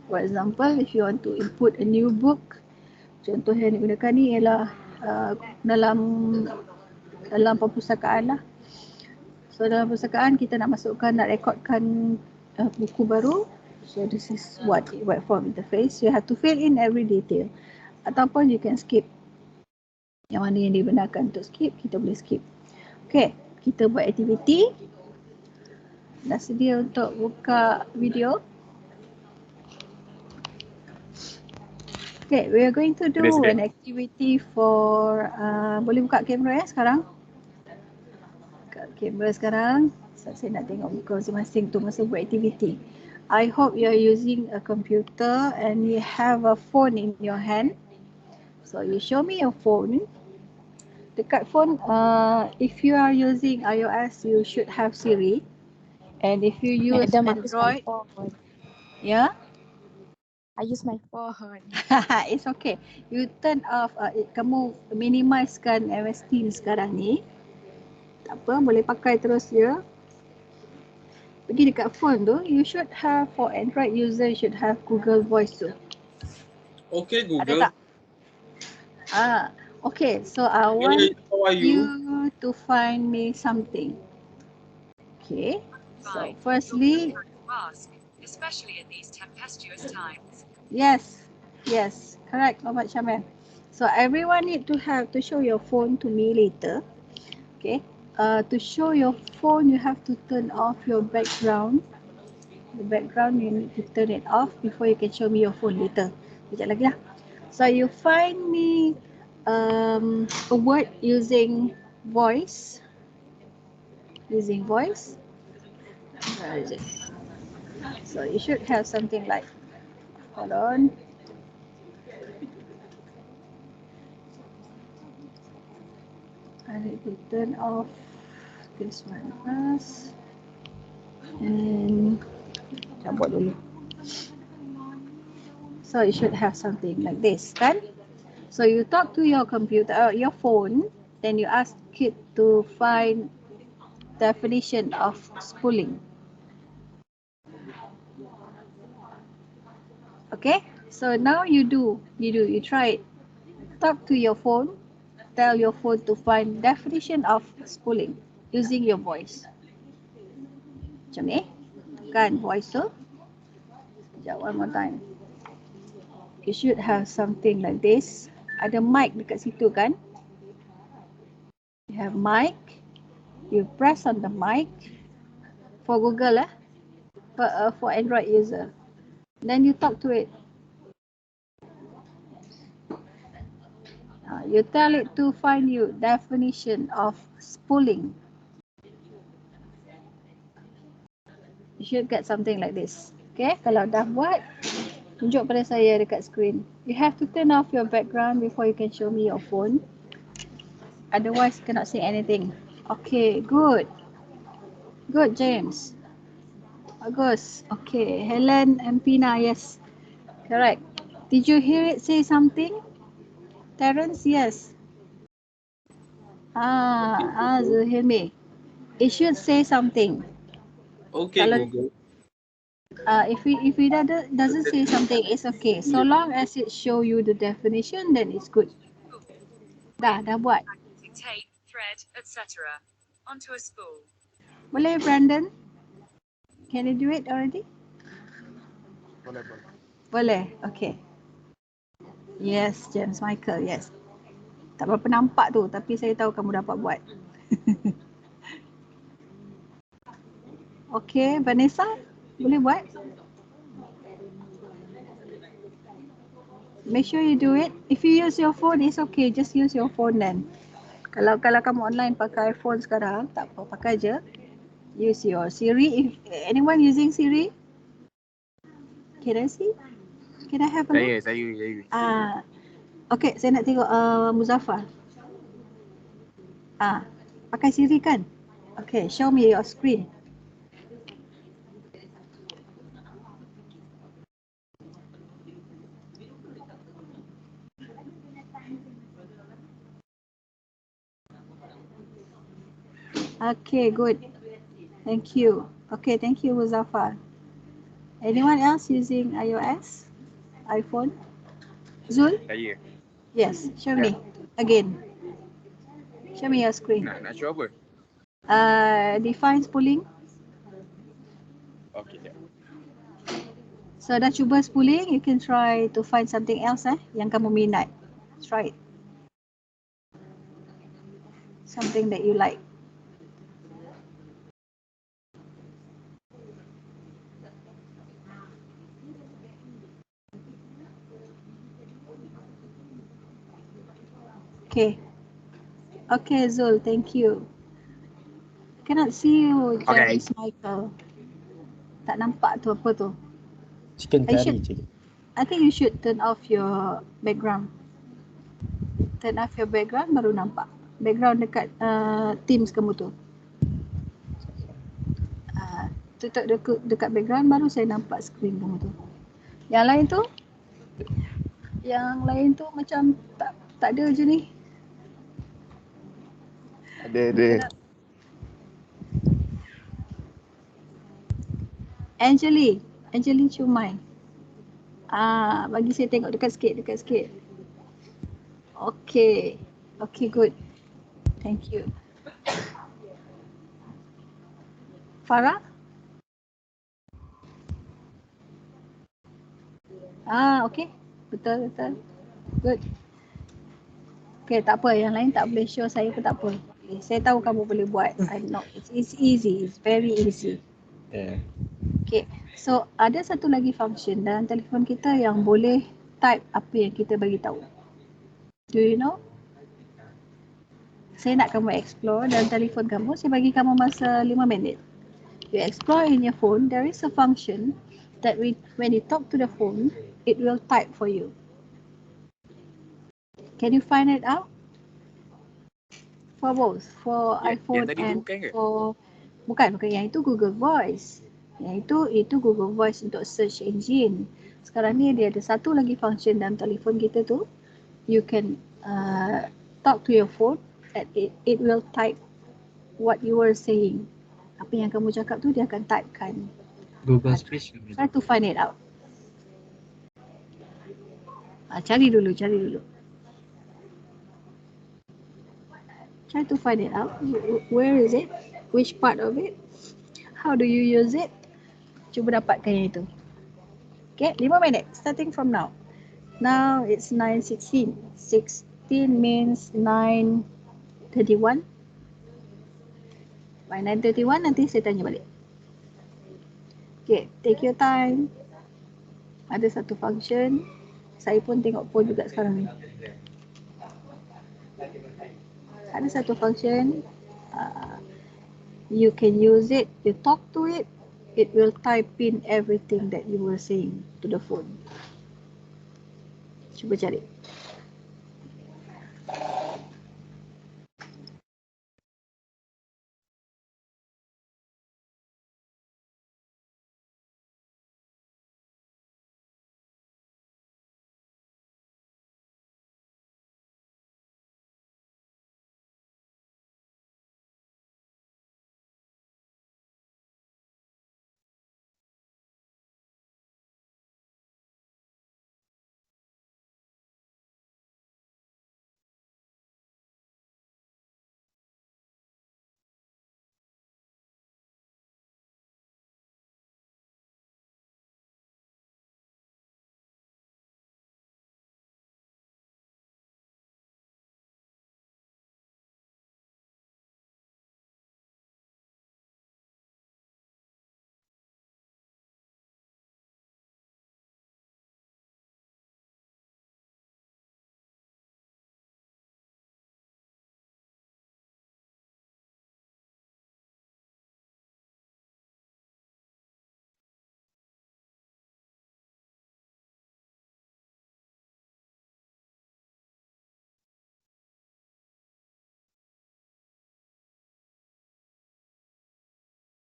For example, if you want to input a new book, contoh yang digunakan ni ialah dalam perpustakaan lah. So dalam perpustakaan kita nak masukkan, nak rekodkan buku baru. So this is what web form interface. You have to fill in every detail. Ataupun you can skip. Yang mana yang dibenarkan untuk skip, kita boleh skip. Okay, kita buat aktiviti. Dah sedia untuk buka video. Okay, we are going to do an activity for, boleh buka kamera sekarang? Buka kamera sekarang. So, saya nak tengok muka masing-masing tu masa buat aktiviti. I hope you are using a computer and you have a phone in your hand. So you show me your phone. Dekat phone, if you are using iOS, you should have SIRI. And if you use Android, yeah, I use my phone. it's okay. You turn off, kamu minimizekan MS Teams sekarang ni. Tak apa, boleh pakai terus je. Pergi dekat phone tu, you should have, for Android user, you should have Google Voice tu. Okay, Google. Ada tak? Okay, so I want you to find me something. Okay, so firstly, especially in these tempestuous times. yes, correct, Muhammad Syamil. So everyone need to show your phone to me later. Okay, to show your phone, you have to turn off your background. The background you need to turn it off before you can show me your phone later. Sekejap lagi lah. So you find me a word using voice. Using voice. Where is it? So you should have something like, hold on. I need to turn off this one first. And cabut dulu. So you should have something like this, kan? So you talk to your computer, your phone, then you ask it to find definition of spooling. Okay, so now you try it. Talk to your phone, tell your phone to find definition of spooling using your voice. Macam ni, kan voice tu. Sekejap, one more time. You should have something like this. Ada mic dekat situ kan? You have mic. You press on the mic for Google for Android user. Then you talk to it. You tell it to find you definition of spooling. You should get something like this. Okay, kalau dah buat, tunjuk pada saya dekat screen. You have to turn off your background before you can show me your phone. Otherwise, cannot see anything. Okay, good. Good, James. Bagus. Okay, Helen and Pina, yes. Correct. Did you hear it say something? Terence, yes. Zulhilmi. It should say something. Okay, Kalau, Google. if it doesn't say something, it's okay. So long as it show you the definition, then it's good. Dah buat. tape, thread, etc. onto a spool. Boleh, Brandon? Can you do it already? Boleh. Boleh, okay. Yes, James Michael, yes. Tak berapa nampak tu, tapi saya tahu kamu dapat buat. Okay, Vanessa, boleh buat? Make sure you do it. If you use your phone, it's okay. Just use your phone then. Kalau kamu online pakai phone sekarang, tak apa, pakai je. Use your SIRI. If anyone using SIRI? Can I see? Can I have a look? Saya. Okay, saya nak tengok Muzaffar. Pakai SIRI kan? Okay, show me your screen. Okay, good. Thank you. Okay, thank you, Muzaffar. Anyone else using iOS? iPhone? Zul? Saya. Yes, show me again. Show me your screen. Nak show apa? Define spooling. Okay, jap. So dah cuba spooling, you can try to find something else yang kamu minat. Try it. Something that you like. Okay. Okay, Zul, thank you. Cannot see you, James Michael. Tak nampak tu apa tu. Chicken curry je. I think you should turn off your background. Turn off your background baru nampak. Background dekat Teams kamu tu. Tutup dekat background baru saya nampak screen kamu tu. Yang lain tu macam tak ada je ni. Ada. Angeline Chumai. Bagi saya tengok dekat sikit. Okay, good. Thank you. Farah? Okay. Betul. Good. Okay, tak apa. Yang lain tak boleh show saya pun tak apa. Okay, saya tahu kamu boleh buat. I know. It's easy. It's very easy. Yeah. Okay. So, ada satu lagi function dalam telefon kita yang boleh type apa yang kita bagi tahu. Do you know? Saya nak kamu explore dalam telefon kamu. Saya bagi kamu masa 5 minit. You explore in your phone. There is a function that when you talk to the phone, it will type for you. Can you find it out? For both, for iPhone and for bukan yang itu Google Voice. Yang itu Google Voice untuk search engine. Sekarang ni dia ada satu lagi function dalam telefon kita tu. You can talk to your phone and it will type what you were saying. Apa yang kamu cakap tu dia akan typekan. Google Speech. Try to find it out. Cari dulu. Try to find it out. Where is it? Which part of it? How do you use it? Cuba dapatkan yang itu. Okay, 5 minit. Starting from now. Now it's 9:16. 16 means 9:31. By 9:31 nanti saya tanya balik. Okay, take your time. Ada satu function. Saya pun tengok phone juga sekarang ni. Ada satu function. You can use it. You talk to it. It will type in everything that you were saying to the phone. Cuba cari.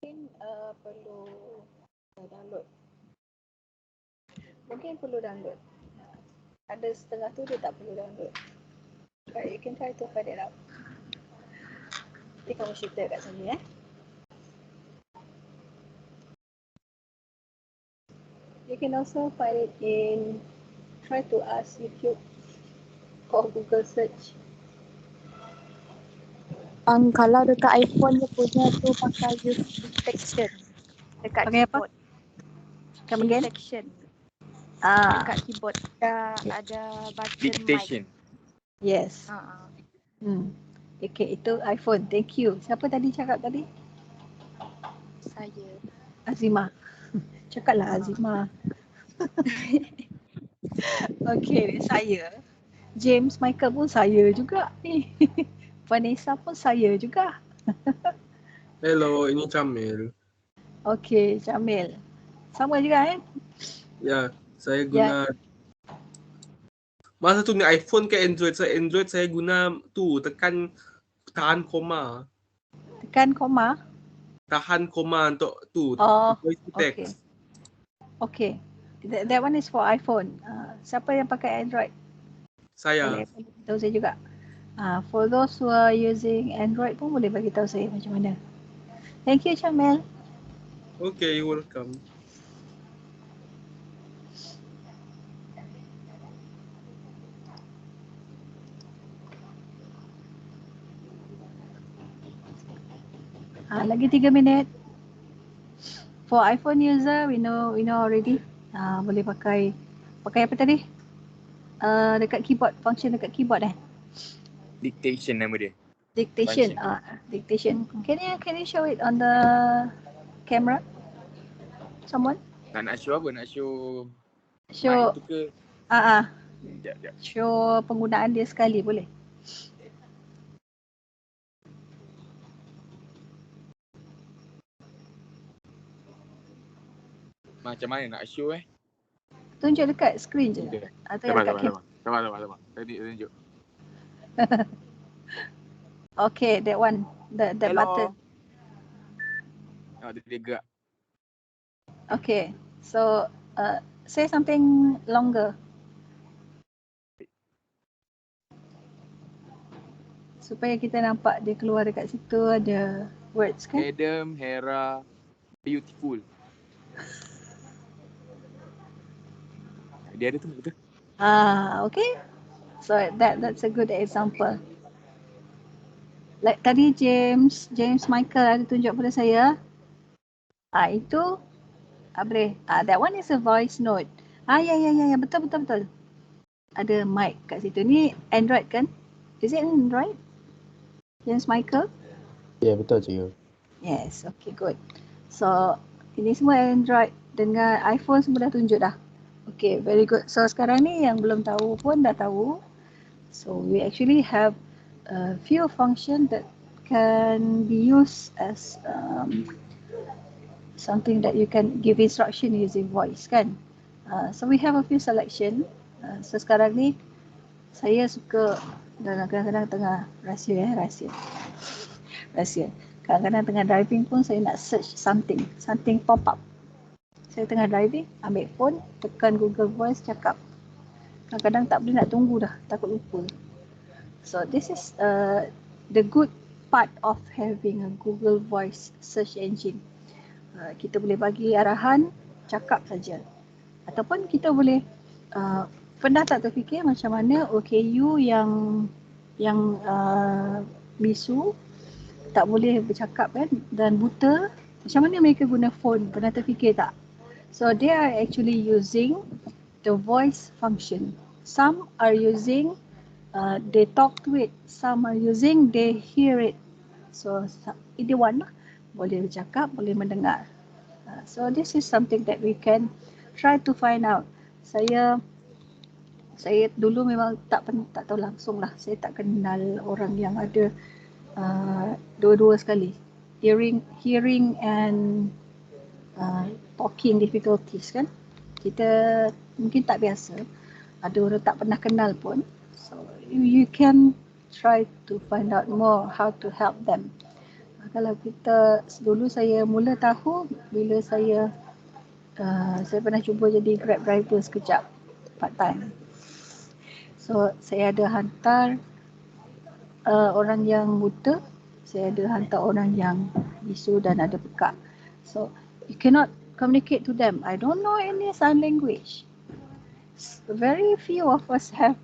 Mungkin perlu download. Mungkin perlu download. Ada setengah tu dia tak perlu download. But you can try to find it out. Nanti kamu share kat sana You can also find it in, try to ask YouTube or Google search. Kalau dekat iPhone dia punya tu pakai use detection dekat Pakai apa? keyboard. Come again? Detection Ah, dekat keyboard ada button Dictation. yes. mic. Okay, itu iPhone. Thank you. Siapa tadi cakap tadi? Saya. Azima. Cakaplah Azima. Okay, saya. James Michael pun saya juga ni. Vanessa pun saya juga. Hello, ini Camil. Okay, Jamil. Sama juga Ya, saya guna masa tu ni iPhone ke Android? Android saya guna tu tekan tahan koma. Tekan koma. Tahan koma untuk tu. Oh, voice to okay. text. Okay. That one is for iPhone. Siapa yang pakai Android? Saya. Boleh tahu saya juga. For those who are using Android pun boleh bagi tahu saya macam mana. Thank you, Jamil. Okay, welcome. Lagi 3 minit. For iPhone user, we know already. Boleh pakai apa tadi? Dekat keyboard, function dekat keyboard Dictation nama dia. Dictation. Dictation. Can you show it on the camera? Someone? Nak show apa? Nak show Show. mic tu ke? Sekejap. Show penggunaan dia sekali boleh? Macam mana nak show Tunjuk dekat screen je. Atau yang dekat camera. Sabar. Tadi tunjuk. Okay, that one. That button. Dia gerak. Okay. So, say something longer. Supaya kita nampak dia keluar dekat situ ada words kan? Adam, Hera, beautiful. Dia ada tu betul. Okay. So that's a good example. Like tadi James Michael ada tunjuk pada saya. Itu boleh. That one is a voice note. Ya, betul. Ada mic kat situ. Ni Android kan? Is it Android? James Michael? Ya, betul cikgu. Yes, okay, good. So, ini semua Android dengan iPhone semua dah tunjuk dah. Okay, very good. So, sekarang ni yang belum tahu pun dah tahu. So, we actually have a few function that can be used as something that you can give instruction using voice kan. So, we have a few selection. So, sekarang ni saya suka dan kadang-kadang tengah rahsia. Kadang-kadang tengah driving pun saya nak search something pop up. Saya tengah driving, ambil phone, tekan Google Voice, cakap. Kadang-kadang tak boleh nak tunggu dah, takut lupa. So this is the good part of having a Google Voice search engine. Kita boleh bagi arahan, cakap saja. Ataupun kita boleh pernah tak terfikir macam mana OKU yang bisu tak boleh bercakap kan dan buta, macam mana mereka guna phone, pernah terfikir tak? So they are actually using the voice function. Some are using they talk to it, some are using they hear it. So either one lah, boleh bercakap, boleh mendengar. So this is something that we can try to find out. Saya dulu memang tak tahu langsung lah. Saya tak kenal orang yang ada dua-dua sekali. Hearing and talking difficulties kan. Kita mungkin tak biasa. Ada orang tak pernah kenal pun. So you can try to find out more how to help them. Kalau kita dulu saya mula tahu bila saya pernah cuba jadi Grab driver sekejap part time. So saya ada hantar orang yang buta, saya ada hantar orang yang bisu dan ada pekak. So you cannot communicate to them. I don't know any sign language. Very few of us have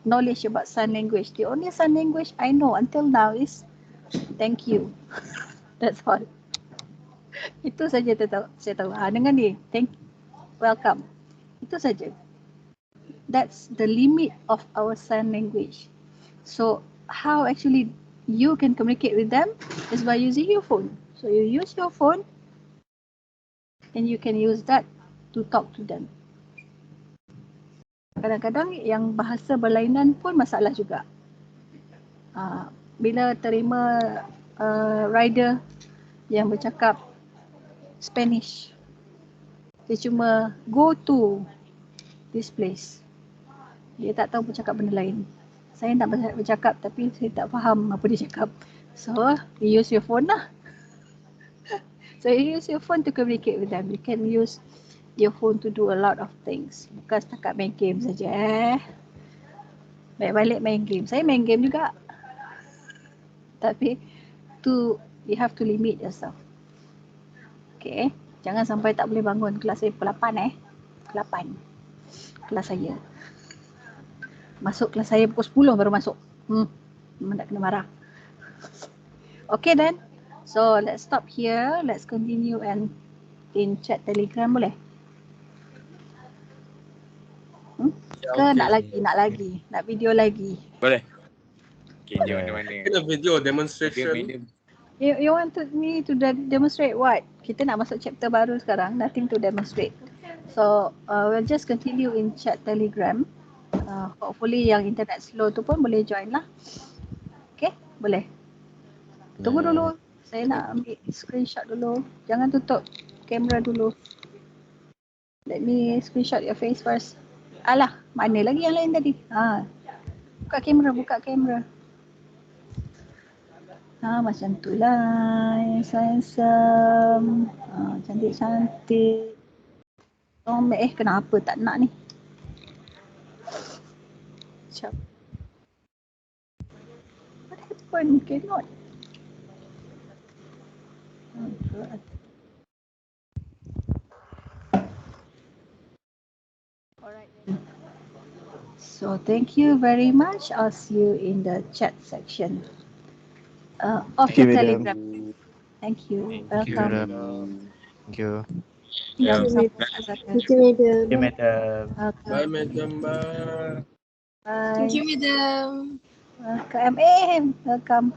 knowledge about sign language. The only sign language I know until now is thank you. That's all. Itu saja saya tahu. Dengan ni, welcome. Itu saja. That's the limit of our sign language. So how actually you can communicate with them is by using your phone. So you use your phone and you can use that to talk to them. Kadang-kadang yang bahasa berlainan pun masalah juga. Bila terima rider yang bercakap Spanish, dia cuma go to this place. Dia tak tahu bercakap benda lain. Saya nak bercakap tapi saya tak faham apa dia cakap. So, you use your phone lah. So, you use your phone to communicate with them. You can use your phone to do a lot of things. Bukan setakat main game saja. Balik-balik main game. Saya main game juga. Tapi, you have to limit yourself. Okay. Jangan sampai tak boleh bangun. Kelas saya pukul 8 Pukul 8. Kelas saya. Masuk kelas saya pukul 10 baru masuk. Memang nak kena marah. Okay then. So let's stop here. Let's continue and in chat Telegram boleh? Ke nak lagi? Nak video lagi? Boleh. Okay, dia mana-mana. Kena video demonstration. You wanted me to demonstrate what? Kita nak masuk chapter baru sekarang. Nothing to demonstrate. So we'll just continue in chat Telegram. Hopefully yang internet slow tu pun boleh join lah. Okay, boleh. Tunggu dulu. Saya nak ambil screenshot dulu. Jangan tutup kamera dulu. Let me screenshot your face first. Alah, mana lagi yang lain tadi? Buka kamera. Macam tu lah. Handsome. Cantik-cantik. Kenapa tak nak ni? Macam. What happened? Cannot. Oh God. Alright then. So thank you very much. I'll see you in the chat section of the Telegram. Thank you. Welcome. Thank you. Yeah. Thank you, madam. Welcome. Bye, madam. Bye. Bye. Thank you, madam. Welcome. Welcome.